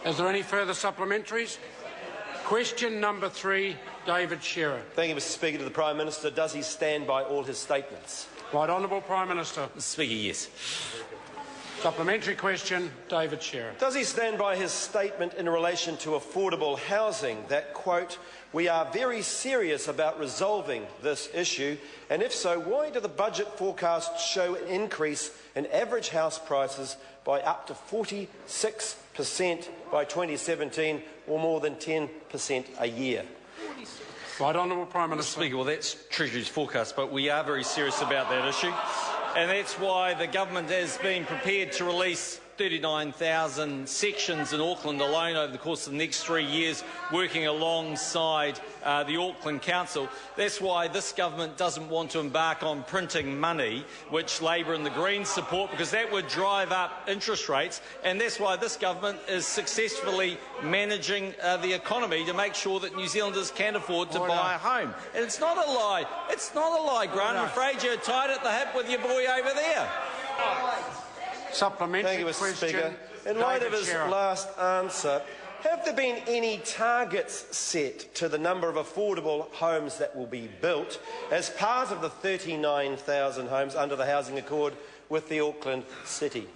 Is there any further supplementaries? Question number 3, David Shearer. Thank you, Mr Speaker. To the Prime Minister, does he stand by all his statements? Right Honourable Prime Minister. Mr Speaker, yes. Supplementary question, David Shearer. Does he stand by his statement in relation to affordable housing that, quote, "We are very serious about resolving this issue, and if so, why do the budget forecasts show an increase in average house prices by up to 46% by 2017, or more than 10% a year?" Right Honourable Prime Mr Minister. Speaker, well, that's Treasury's forecast, but we are very serious about that issue, and that's why the government has been prepared to release 39,000 sections in Auckland alone over the course of the next 3 years, working alongside the Auckland Council. That's why this government doesn't want to embark on printing money, which Labor and the Greens support, because that would drive up interest rates, and that's why this government is successfully managing the economy to make sure that New Zealanders can afford to buy a home. And it's not a lie. It's not a lie, Grant. I'm afraid you're tied at the hip with your boy over there. Supplementary Thank you, Mr question. Speaker. In light of his Shearer. last answer, have there been any targets set to the number of affordable homes that will be built as part of the 39,000 homes under the Housing Accord with the Auckland City?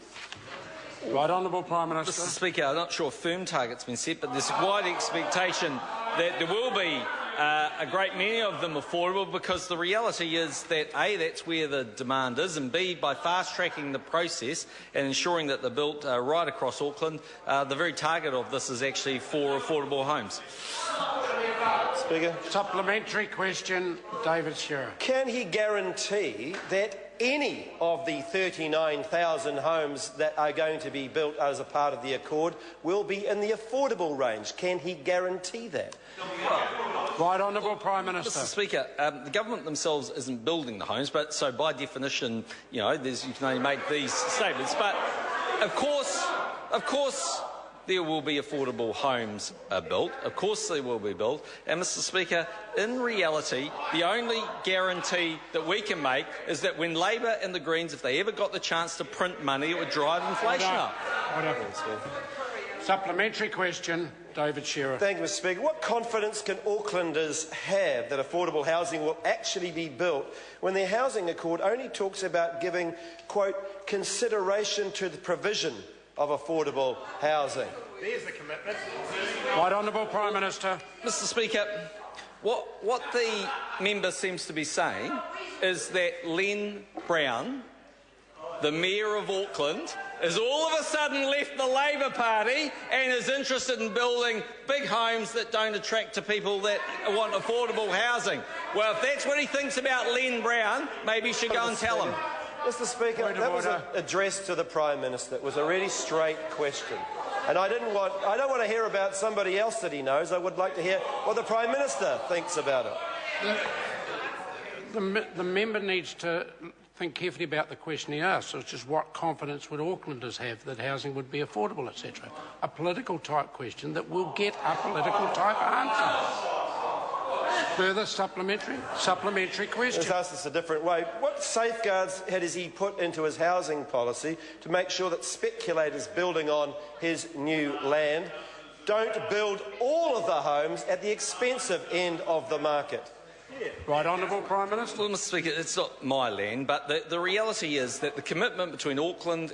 Right Honourable Prime Minister. Mr Speaker, I'm not sure if firm targets have been set, but there's a wide expectation that there will be a great many of them affordable, because the reality is that A, that's where the demand is, and B, by fast-tracking the process and ensuring that they're built right across Auckland, the very target of this is actually for affordable homes. Speaker. Supplementary question, David Shearer. Can he guarantee that any of the 39,000 homes that are going to be built as a part of the Accord will be in the affordable range? Can he guarantee that? Right Honourable Prime Minister. Mr Speaker, the government themselves isn't building the homes, but so by definition, you know, you can only make these statements. But of course, there will be affordable homes built. Of course they will be built. And Mr Speaker, in reality, the only guarantee that we can make is that when Labor and the Greens, if they ever got the chance to print money, it would drive inflation up. Supplementary question, David Shearer. Thank you, Mr Speaker. What confidence can Aucklanders have that affordable housing will actually be built when their housing accord only talks about giving, quote, "consideration to the provision of affordable housing"? There's the commitment. Right Honourable Prime Minister. Mr Speaker, what the member seems to be saying is that Len Brown, the Mayor of Auckland, has all of a sudden left the Labor Party and is interested in building big homes that don't attract to people that want affordable housing. Well, if that's what he thinks about Len Brown, maybe you should go and tell him. Mr Speaker, that was addressed to the Prime Minister. It was a really straight question. And I don't want to hear about somebody else that he knows. I would like to hear what the Prime Minister thinks about it. The member needs to think carefully about the question he asked, which is what confidence would Aucklanders have that housing would be affordable, etc. A political type question that will get a political type answer. Further supplementary question. Let's ask this a different way. What safeguards has he put into his housing policy to make sure that speculators building on his new land don't build all of the homes at the expensive end of the market? Right Honourable Prime Minister. Well, Mr Speaker, it's not my land, but the reality is that the commitment between Auckland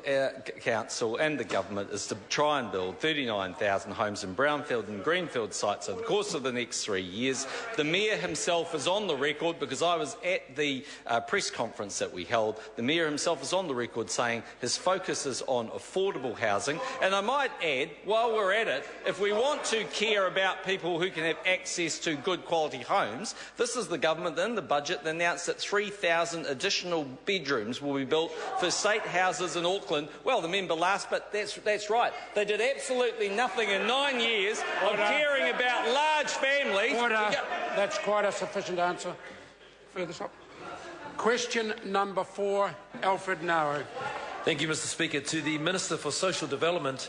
Council and the government is to try and build 39,000 homes in brownfield and greenfield sites over the course of the next 3 years. The Mayor himself is on the record, because I was at the press conference that we held. The Mayor himself is on the record saying his focus is on affordable housing. And I might add, while we're at it, if we want to care about people who can have access to good quality homes, this is the government in the budget that announced that 3,000 additional bedrooms will be built for state houses in Auckland. Well, the member laughed, but that's right. They did absolutely nothing in 9 years of caring about large families. That's quite a sufficient answer. Further up. Question number 4, Alfred Naro. Thank you, Mr Speaker. To the Minister for Social Development,